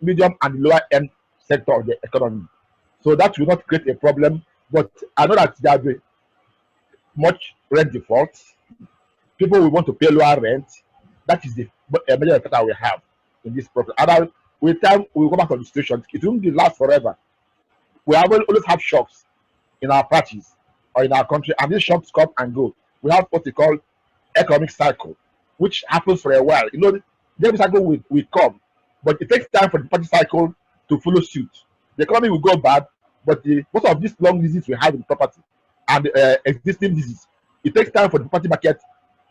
medium and lower end sector of the economy. So that will not create a problem. But I know that there will be much rent defaults. People will want to pay lower rent. That is the major factor we have in this problem. And with time, we will go back to the situation. It won't last forever. We have always have shocks in our parties or in our country, and these shocks come and go. We have what we call economic cycle, which happens for a while. The economic cycle will come, but it takes time for the party cycle to follow suit. The economy will go bad, but most of these long leases we have in property and existing leases, it takes time for the property market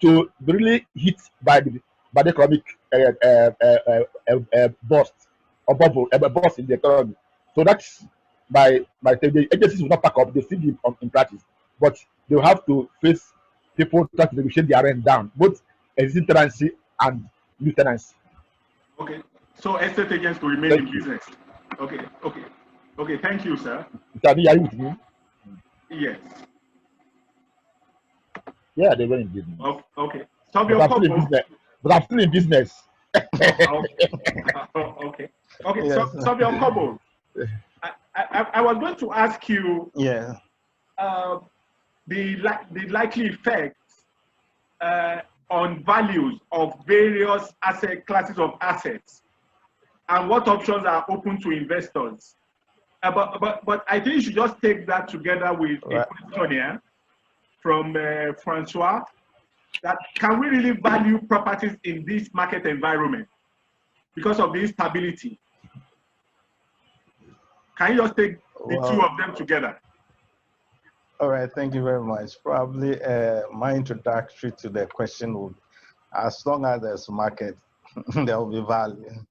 to be really hit by the economic bust or bubble, bust in the economy. So that's by the agencies will not pack up. They still give in practice, but they will have to face people trying to negotiate their rent down, both existing tenancy and new tenancy. Okay, so estate agents will remain in business. Okay. Thank you, sir. Are you with me? Yes. Yeah, they were in business. Okay. But I'm still in business. Okay. Yes. So your couple. I was going to ask you. Yeah. The likely effects on values of various asset classes of assets, and what options are open to investors. But I think you should just take that together with a question here from Francois. That can we really value properties in this market environment because of the instability? Can you just take the two of them together? All right, thank you very much. Probably my introductory to the question would, as long as there's market, there will be value.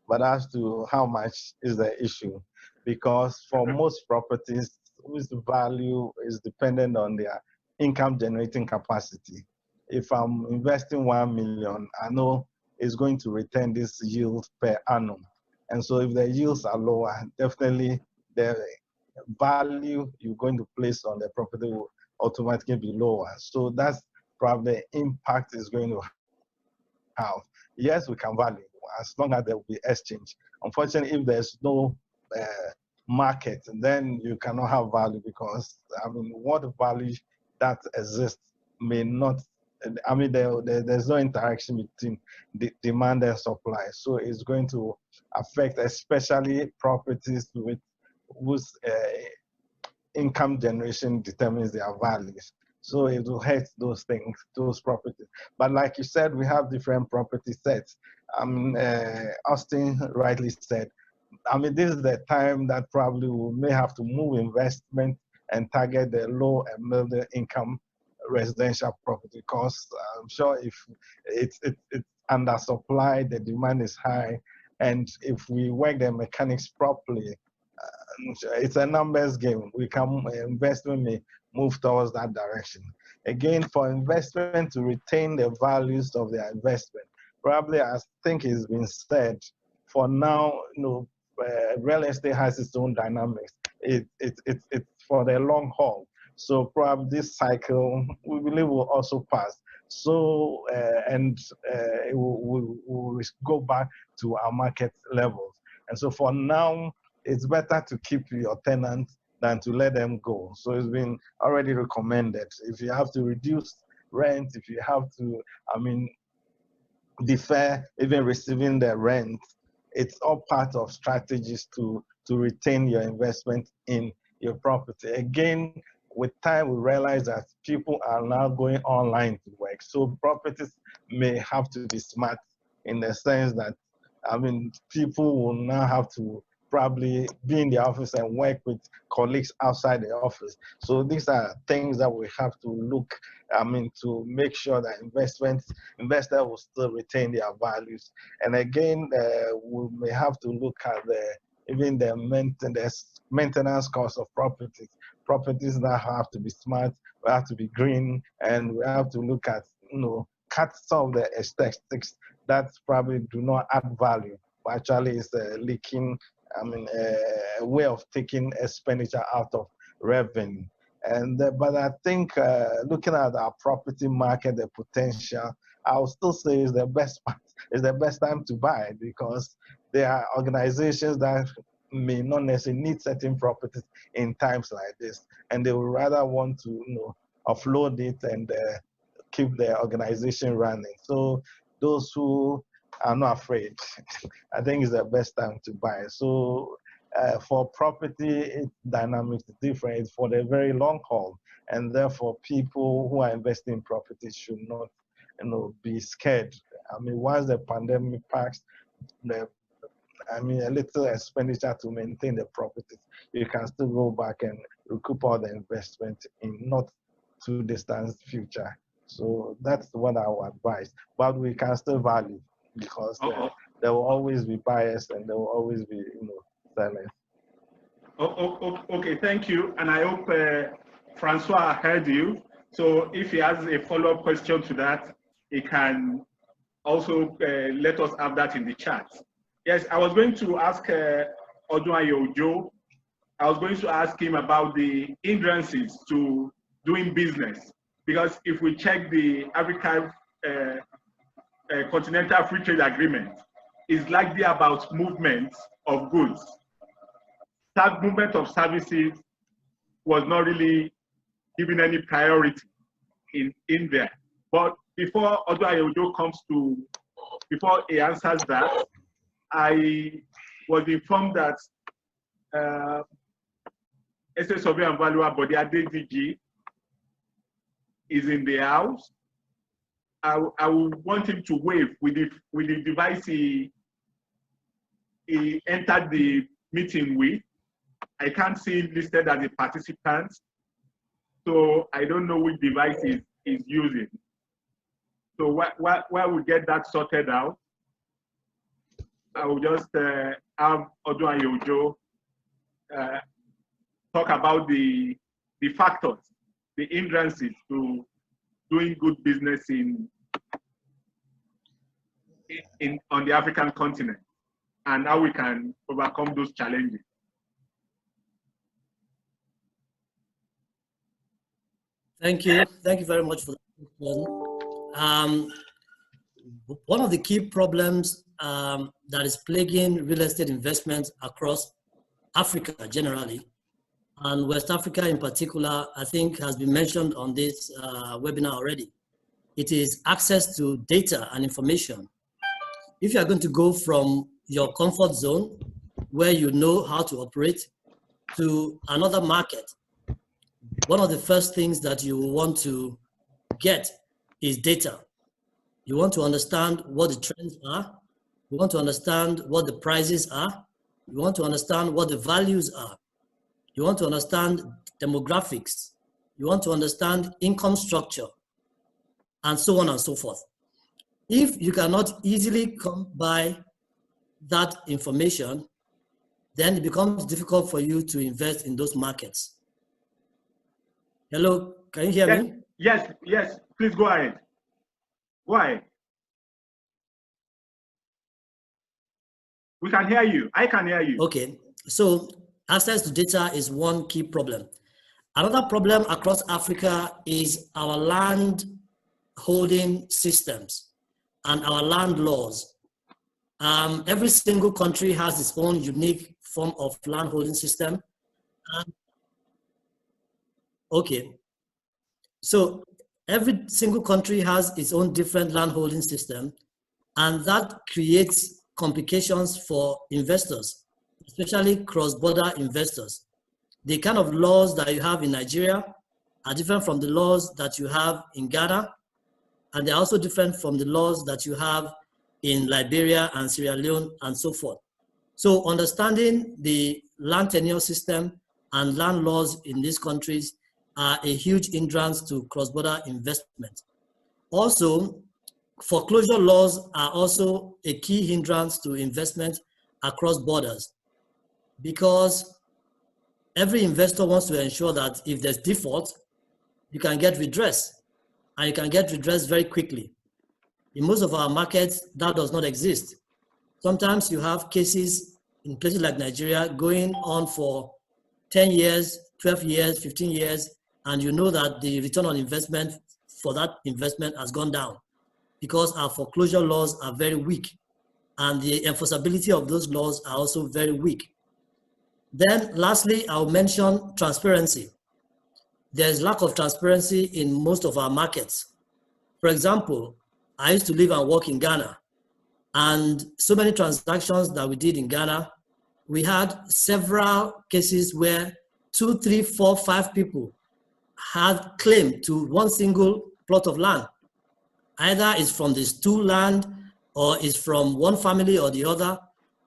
But as to how much is the issue, because for most properties, whose value is dependent on their income generating capacity. If I'm investing 1 million, I know it's going to return this yield per annum. And so if the yields are lower, definitely the value you're going to place on the property will automatically be lower. So that's probably the impact is going to have. Yes, we can value as long as there will be exchange. Unfortunately, if there's no market, then you cannot have value, because what value that exists may not. There's no interaction between the demand and supply. So it's going to affect especially properties with whose income generation determines their values. So it will hurt those things, those properties. But like you said, we have different property sets. Austin rightly said, this is the time that probably we may have to move investment and target the low and middle income residential property, because I'm sure if it's under supply, the demand is high, and if we work the mechanics properly, it's a numbers game. Investment may move towards that direction. Again, for investment to retain the values of their investment, probably, I think it's been said, for now, real estate has its own dynamics. It's for the long haul. So probably this cycle, we believe, will also pass. So, we'll go back to our market levels. And so for now, it's better to keep your tenants than to let them go. So it's been already recommended. If you have to reduce rent, if you have to, defer even receiving the rent, it's all part of strategies to retain your investment in your property. Again, with time, we realize that people are now going online to work. So properties may have to be smart in the sense that, people will now have to probably be in the office and work with colleagues outside the office. So these are things that we have to look, to make sure that investors will still retain their values. And again, we may have to look at the maintenance cost of properties. Properties that have to be smart, we have to be green, and we have to look at, cut some of the aesthetics that probably do not add value, but actually is leaking, a way of taking expenditure out of revenue. And but I think looking at our property market, the potential, I'll still say it's the best time to buy, because there are organizations that may not necessarily need certain properties in times like this, and they would rather want to offload it and keep their organization running. So those who are not afraid, I think it's the best time to buy. So for property, dynamics is different. It's for the very long haul, and therefore people who are investing in property should not, be scared. I mean, once the pandemic passed, a little expenditure to maintain the properties, you can still go back and recoup all the investment in not too distant future. So that's what I would advise. But we can still value, because there will always be buyers and there will always be, sellers. Okay, thank you. And I hope Francois heard you. So if he has a follow-up question to that, he can also let us have that in the chat. Yes, I was going to ask Odunayo, I was going to ask him about the hindrances to doing business. Because if we check the African Continental Free Trade Agreement, it's likely about movement of goods. That movement of services was not really given any priority in there. But before Odunayo comes to, before he answers that, I was informed that Estate Survey and Value Body DG is in the house. I would want him to wave with the device he entered the meeting with. I can't see him listed as a participant, so I don't know which device he's using. So while we get that sorted out, I will just have Odunayo talk about the factors, the hindrances to doing good business on the African continent, and how we can overcome those challenges. Thank you. Thank you very much for the question. One of the key problems that is plaguing real estate investments across Africa generally, and West Africa in particular, I think has been mentioned on this webinar already. It is access to data and information. If you are going to go from your comfort zone, where you know how to operate, to another market, one of the first things that you want to get is data. You want to understand what the trends are. You want to understand what the prices are. You want to understand what the values are. You want to understand demographics. You want to understand income structure, and so on and so forth. If you cannot easily come by that information, then it becomes difficult for you to invest in those markets. Hello, can you hear me? Yes, please go ahead. Go ahead. We can hear you. I can hear you. Okay, so access to data is one key problem. Another problem across Africa is our land holding systems and our land laws. Every single country has its own unique form of land holding system. Okay, so every single country has its own different land holding system, and that creates complications for investors, especially cross-border investors. The kind of laws that you have in Nigeria are different from the laws that you have in Ghana, and they're also different from the laws that you have in Liberia and Sierra Leone and so forth. So understanding the land tenure system and land laws in these countries are a huge hindrance to cross-border investment. Also, foreclosure laws are also a key hindrance to investment across borders, because every investor wants to ensure that if there's default, you can get redress, and you can get redress very quickly. In most of our markets, that does not exist. Sometimes you have cases in places like Nigeria going on for 10 years, 12 years, 15 years, and you know that the return on investment for that investment has gone down because our foreclosure laws are very weak, and the enforceability of those laws are also very weak. Then lastly, I'll mention transparency. There's lack of transparency in most of our markets. For example, I used to live and work in Ghana, and so many transactions that we did in Ghana, we had several cases where 2, 3, 4, 5 people had claim to one single plot of land. Either it's from the stool land or it's from one family or the other.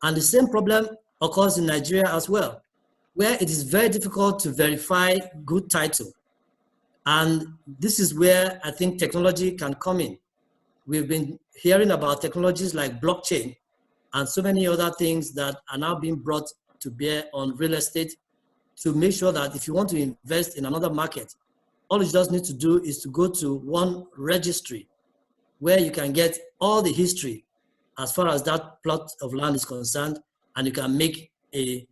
And the same problem occurs in Nigeria as well, where it is very difficult to verify good title. And this is where I think technology can come in. We've been hearing about technologies like blockchain and so many other things that are now being brought to bear on real estate to make sure that if you want to invest in another market, all you just need to do is to go to one registry where you can get all the history as far as that plot of land is concerned, and you can make an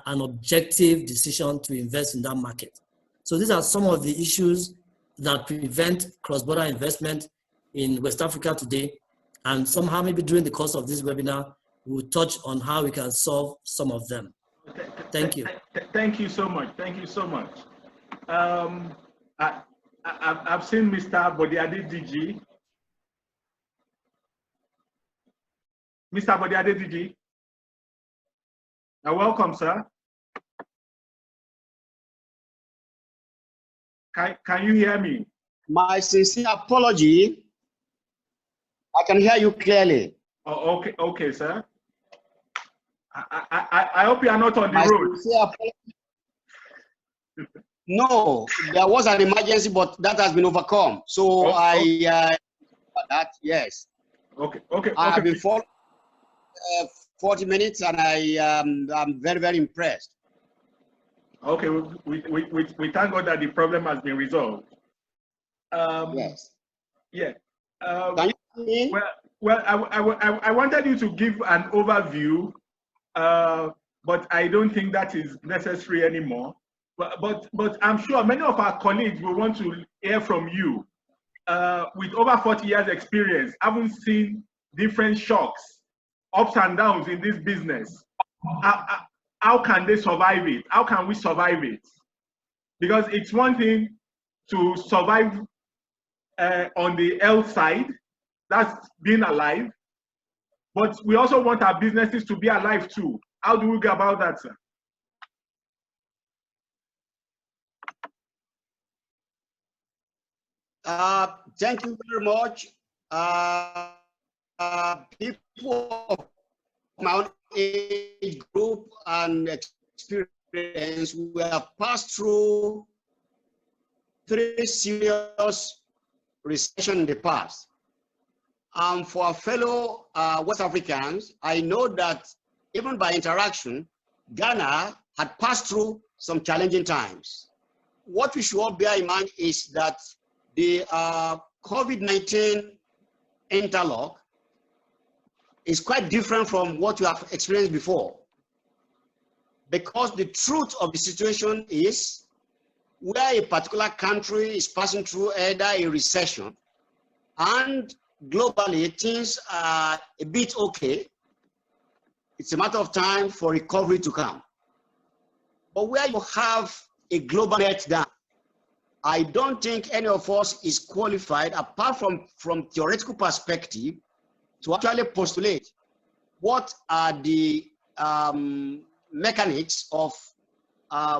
objective decision to invest in that market. So these are some of the issues that prevent cross-border investment in West Africa today. And somehow maybe during the course of this webinar, we'll touch on how we can solve some of them. Thank you. Thank you so much. Thank you so much. I've seen Mr. Bodiade DG. Mr. Bodiade DG. Welcome, sir. Can you hear me? My sincere apology. I can hear you clearly. Oh, okay, sir. I hope you are not on the road. No, there was an emergency, but that has been overcome. So yes. Okay. I've been following 40 minutes, and I'm very, very impressed. Okay, we thank God that the problem has been resolved. Yes. Yeah. Can you hear me? Well, I wanted you to give an overview, but I don't think that is necessary anymore. But I'm sure many of our colleagues will want to hear from you. With over 40 years experience, having seen different shocks, ups and downs in this business, how can they survive it? How can we survive it? Because it's one thing to survive on the health side, that's being alive, but we also want our businesses to be alive too. How do we go about that, sir? Thank you very much. People of my own age group and experience, we have passed through 3 serious recessions in the past. For our fellow West Africans, I know that even by interaction, Ghana had passed through some challenging times. What we should all bear in mind is that the COVID-19 interlock is quite different from what we have experienced before. Because the truth of the situation is, where a particular country is passing through either a recession and globally things are a bit okay, it's a matter of time for recovery to come. But where you have a global meltdown, I don't think any of us is qualified, apart from theoretical perspective, to actually postulate what are the mechanics of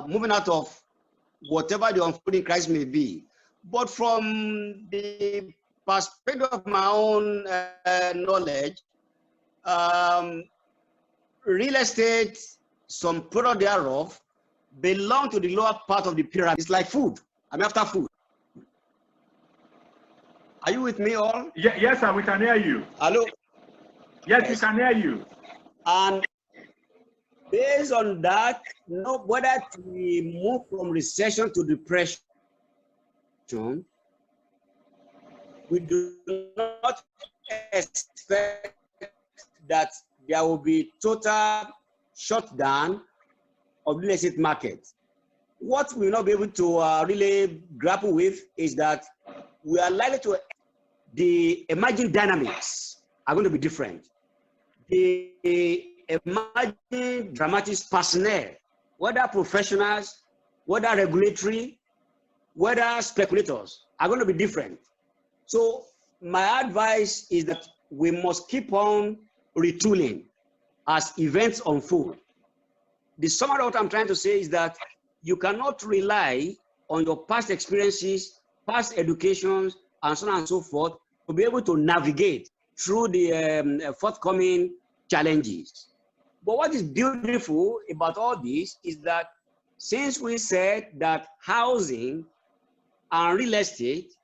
moving out of whatever the unfolding crisis may be. But from the perspective of my own knowledge, real estate, some product thereof, belong to the lower part of the pyramid. It's like food. I'm after food. Are you with me all? Yes, sir, we can hear you. Hello? Yes, we can hear you. And based on that, whether we move from recession to depression, we do not expect that there will be total shutdown of real estate market. What we will not be able to really grapple with is that we are likely to the emerging dynamics are going to be different. The emerging dramatics personnel, whether professionals, whether regulatory, whether speculators, are going to be different. So my advice is that we must keep on retooling as events unfold. The summary of what I'm trying to say is that you cannot rely on your past experiences, past educations, and so on and so forth to be able to navigate through the forthcoming challenges. But what is beautiful about all this is that since we said that housing and real estate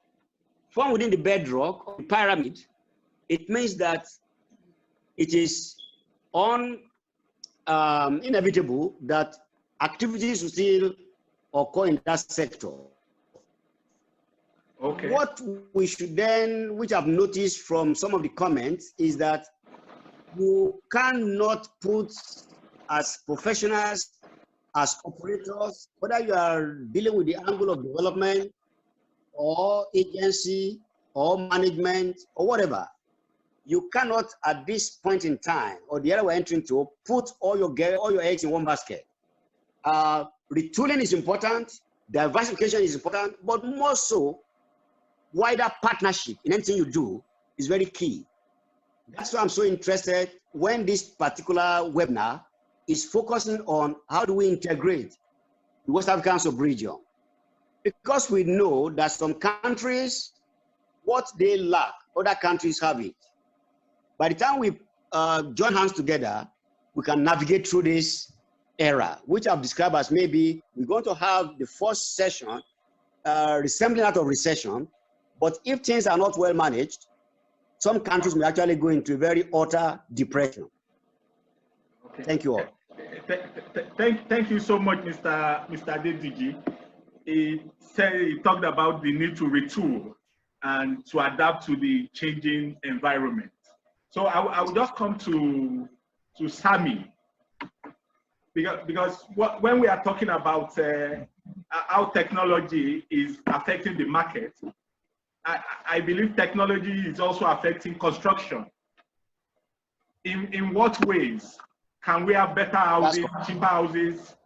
form within the bedrock of the pyramid, it means that it is inevitable that activities will still occur in that sector. Okay. What we should then, which I've noticed from some of the comments, is that you cannot put as professionals, as operators, whether you are dealing with the angle of development or agency or management or whatever, you cannot at this point in time or the area we're entering to put all your eggs in one basket. Retooling is important, diversification is important, but more so, wider partnership in anything you do is very key. That's why I'm so interested when this particular webinar is focusing on how do we integrate the West African sub-region. Because we know that some countries, what they lack, other countries have it. By the time we join hands together, we can navigate through this era, which I've described as maybe we're going to have the first session resembling out of recession, but if things are not well managed, some countries may actually go into a very utter depression. Okay. Thank you all. Thank you so much, Mr. Dedigi. He talked about the need to retool and to adapt to the changing environment. So I will just come to Sami, because when we are talking about how technology is affecting the market, I believe technology is also affecting construction. In what ways can we have better houses, cheaper houses,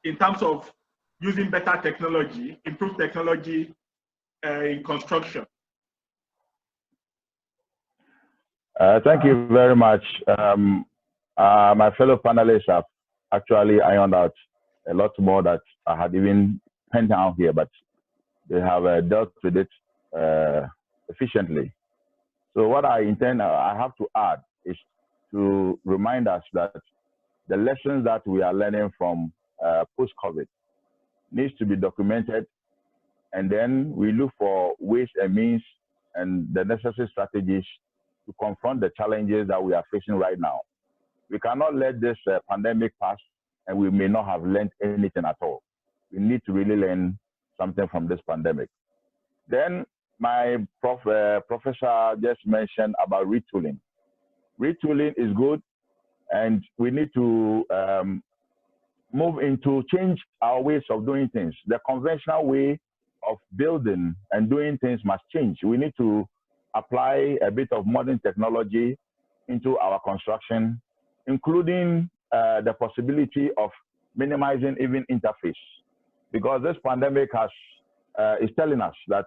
in terms of using better technology, improved technology in construction? Thank you very much. My fellow panelists have actually ironed out a lot more that I had even penned down here, but they have dealt with it efficiently. So what I have to add is to remind us that the lessons that we are learning from post-COVID needs to be documented, and then we look for ways and means and the necessary strategies to confront the challenges that we are facing right now. We cannot let this pandemic pass and we may not have learned anything at all. We need to really learn something from this pandemic. Then my professor just mentioned about retooling. Retooling is good, and we need to move into change our ways of doing things. The conventional way of building and doing things must change. We need to apply a bit of modern technology into our construction, including the possibility of minimizing even interface, because this pandemic is telling us that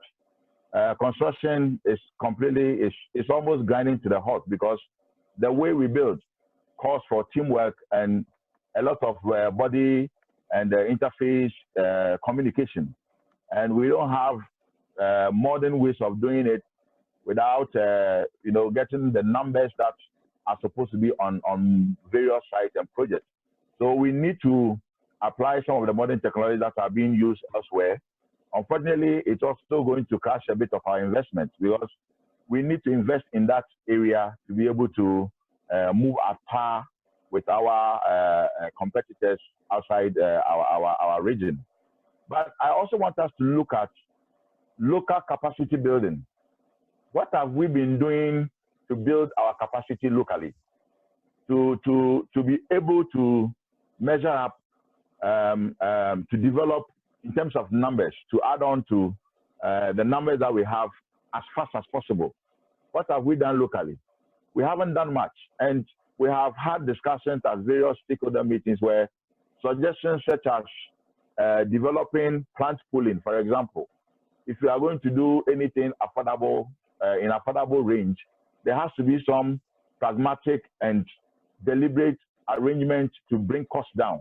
construction is almost grinding to the halt, because the way we build calls for teamwork and a lot of body and interface communication, and we don't have modern ways of doing it without getting the numbers that are supposed to be on various sites and projects. So we need to apply some of the modern technologies that are being used elsewhere. Unfortunately, it's also going to crash a bit of our investment, because we need to invest in that area to be able to move at par with our competitors outside our region. But I also want us to look at local capacity building. What have we been doing to build our capacity locally, to be able to measure up, to develop in terms of numbers, to add on to the numbers that we have as fast as possible? what have we done locally? We haven't done much. And we have had discussions at various stakeholder meetings where suggestions such as developing plant pooling, for example. If you are going to do anything affordable, in affordable range, there has to be some pragmatic and deliberate arrangement to bring costs down.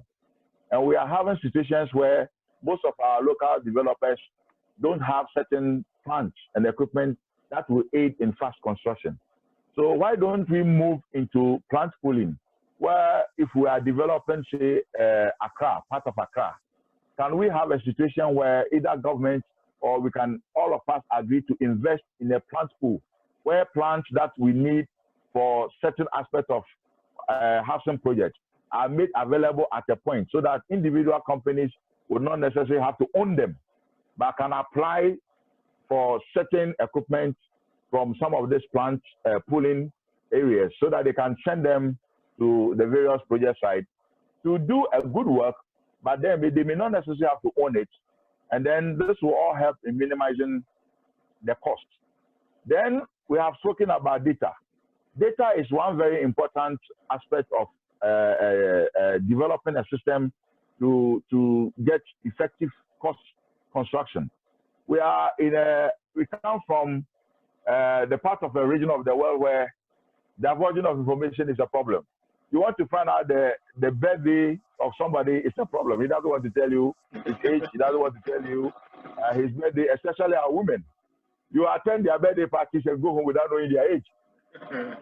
And we are having situations where most of our local developers don't have certain plants and equipment that will aid in fast construction. So why don't we move into plant pooling, where if we are developing, say, Accra, part of Accra, can we have a situation where either government or we can, all of us agree to invest in a plant pool, where plants that we need for certain aspects of housing projects are made available at a point, so that individual companies would not necessarily have to own them, but can apply for certain equipment from some of these plant pooling areas, so that they can send them to the various project sites to do a good work, but then they may not necessarily have to own it. And then this will all help in minimizing the cost. Then we have spoken about data. Data is one very important aspect of developing a system to get effective cost construction. We come from the part of a region of the world where diversion of information is a problem. You want to find out the birthday of somebody, it's a problem. He doesn't want to tell you his age. He doesn't want to tell you his birthday, especially our women. You attend their birthday parties and go home without knowing their age.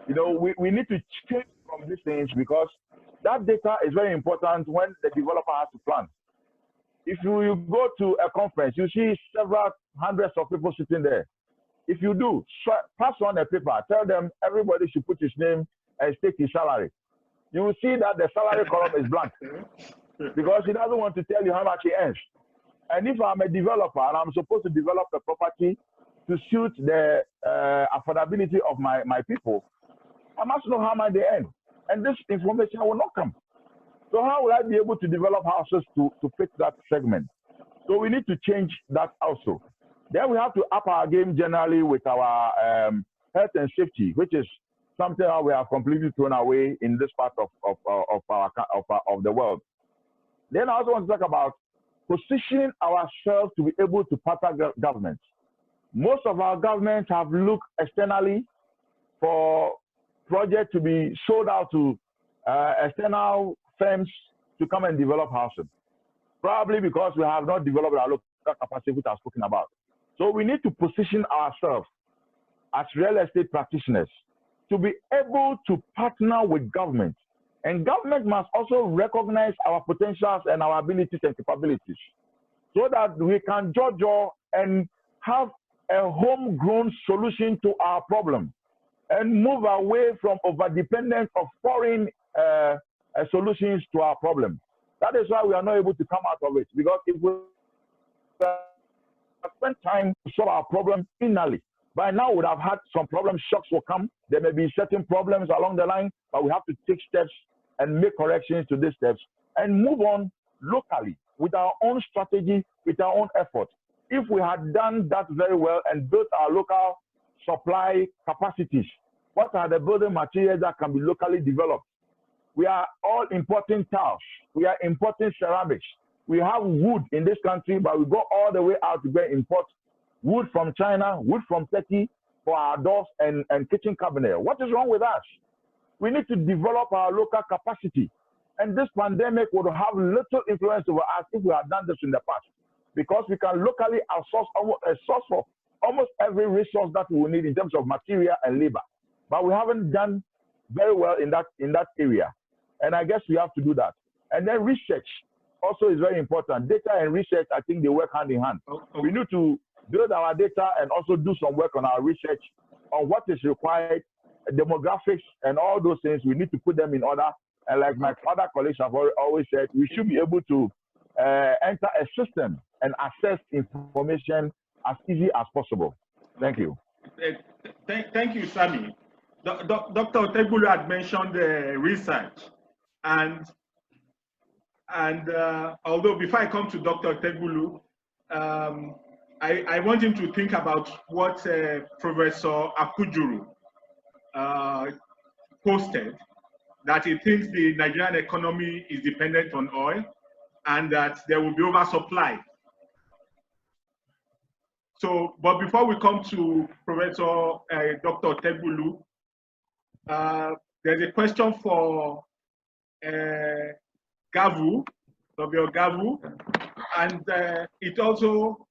You know, we need to change from these things, because that data is very important when the developer has to plan. If you go to a conference, you see several hundreds of people sitting there. If you do, pass on a paper, tell them everybody should put his name and state his salary. You will see that the salary column is blank, because he doesn't want to tell you how much he earns. And if I'm a developer and I'm supposed to develop a property to suit the affordability of my people, I must know how much they earn. And this information will not come. So how will I be able to develop houses to fit that segment? So we need to change that also. Then we have to up our game generally with our health and safety, which is something that we have completely thrown away in this part of the world. Then I also want to talk about positioning ourselves to be able to partner governments. Most of our governments have looked externally for projects to be sold out to external firms to come and develop housing, probably because we have not developed our local capacity, which I've spoken about. So we need to position ourselves as real estate practitioners to be able to partner with government. And government must also recognize our potentials and our abilities and capabilities, so that we can judge and have a homegrown solution to our problem and move away from overdependence of foreign solutions to our problem. That is why we are not able to come out of it, because if we spend time to solve our problem internally, by now we would have had some problem, shocks will come. There may be certain problems along the line, but we have to take steps and make corrections to these steps and move on locally with our own strategy, with our own effort. If we had done that very well and built our local supply capacities, what are the building materials that can be locally developed? We are all importing tiles. We are importing ceramics. We have wood in this country, but we go all the way out to go import wood from China, wood from Turkey for our doors and kitchen cabinet. What is wrong with us? We need to develop our local capacity. And this pandemic would have little influence over us if we had done this in the past, because we can locally source for almost every resource that we will need in terms of material and labor. But we haven't done very well in that area. And I guess we have to do that. And then research also is very important. Data and research, I think they work hand in hand. We need to build our data and also do some work on our research on what is required, demographics and all those things. We need to put them in order. And like my other colleagues have always said, we should be able to enter a system and access information as easy as possible. Thank you. Thank you, Sammy. Dr. Otegbulu had mentioned research, and although before I come to Dr. Otegbulu, I want him to think about what Professor Akujuru posted that he thinks the Nigerian economy is dependent on oil and that there will be oversupply. So, but before we come to Professor Dr. Tegbulu, there's a question for Gavu, Dr. Gavu, and it also,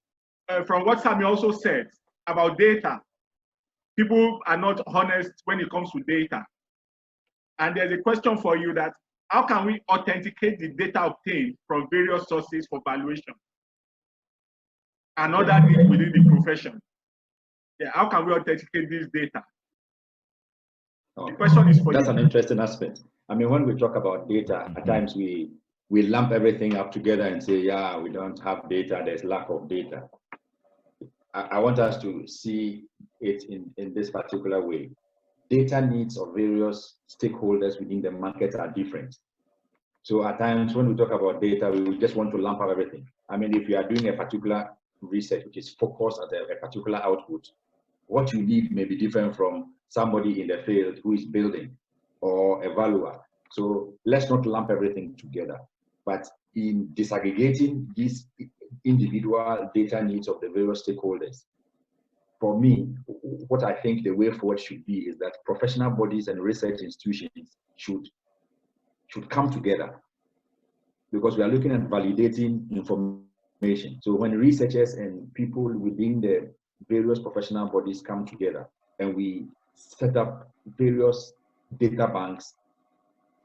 from what Sammy also said about data, people are not honest when it comes to data. And there's a question for you that, how can we authenticate the data obtained from various sources for valuation and other needs within the profession? Yeah, how can we authenticate this data? The question is for That's you. an interesting aspect. I mean, when we talk about data, at times we lump everything up together and say, yeah, we don't have data, there's lack of data. I want us to see it in this particular way. Data needs of various stakeholders within the market are different. So at times when we talk about data, we just want to lump up everything. I mean, if you are doing a particular research which is focused at a particular output, what you need may be different from somebody in the field who is building or a valuer. So let's not lump everything together. But in disaggregating these individual data needs of the various stakeholders, for me, what I think the way forward should be is that professional bodies and research institutions should come together, because we are looking at validating information. So when researchers and people within the various professional bodies come together and we set up various data banks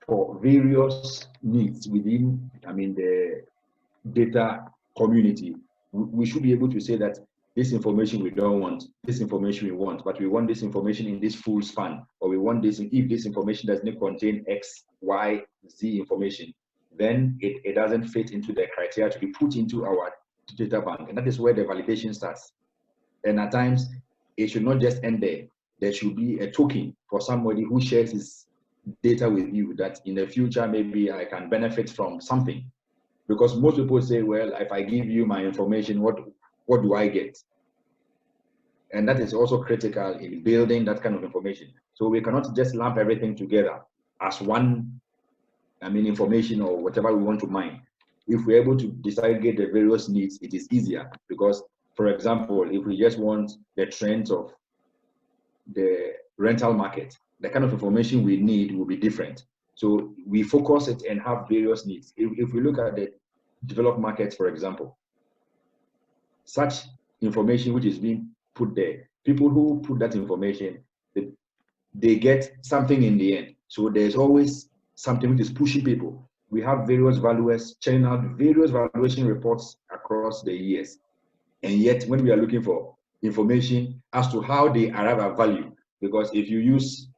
for various needs within, I mean, the data community, we should be able to say that this information we don't want, this information we want, but we want this information in this full span, or we want this, if this information does not contain X, Y, Z information, then it doesn't fit into the criteria to be put into our data bank. And that is where the validation starts. And at times, it should not just end there. There should be a token for somebody who shares his data with you that in the future, maybe I can benefit from something. Because most people say, well, if I give you my information, what do I get? And that is also critical in building that kind of information. So we cannot just lump everything together as one, I mean, information or whatever we want to mine. If we're able to disaggregate the various needs, it is easier. Because, for example, if we just want the trends of the rental market, the kind of information we need will be different. So we focus it and have various needs. If we look at the developed markets, for example, such information which is being put there, people who put that information, they get something in the end. So there's always something which is pushing people. We have various valuers churning out various valuation reports across the years. And yet when we are looking for information as to how they arrive at value, because if you use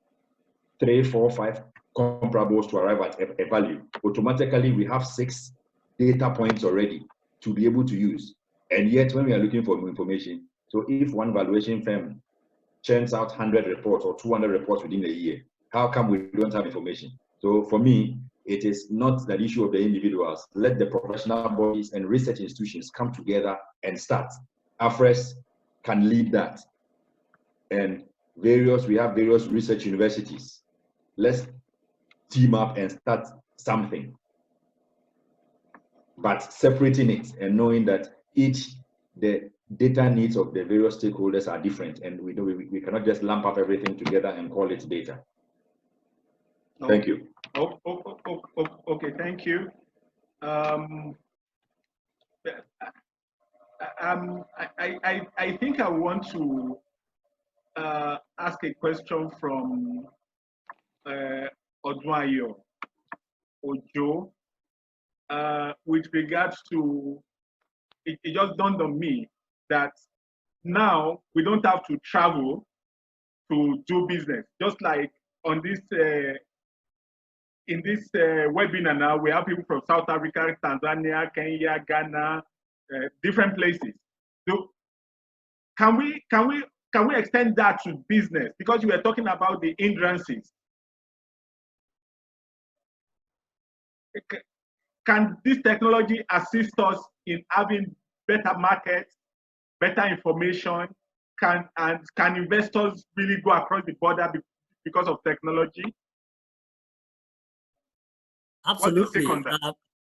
3, 4, 5 comparables to arrive at a value, automatically we have 6 data points already to be able to use. And yet when we are looking for information, so if one valuation firm churns out 100 reports or 200 reports within a year, how come we don't have information? So for me, it is not the issue of the individuals. Let the professional bodies and research institutions come together and start. AfRES can lead that. And we have various research universities. Let's team up and start something. But separating it and knowing that the data needs of the various stakeholders are different, and we cannot just lump up everything together and call it data. Thank you. Okay, thank you. I think I want to ask a question from Odwayo Ojo with regards to, it just dawned on me that now we don't have to travel to do business. Just like on this, in this webinar now, we have people from South Africa, Tanzania, Kenya, Ghana, different places. So can we extend that to business? Because we were talking about the hindrances. Can this technology assist us in having better markets, better information? Can investors really go across the border because of technology? Absolutely. What do you say on that?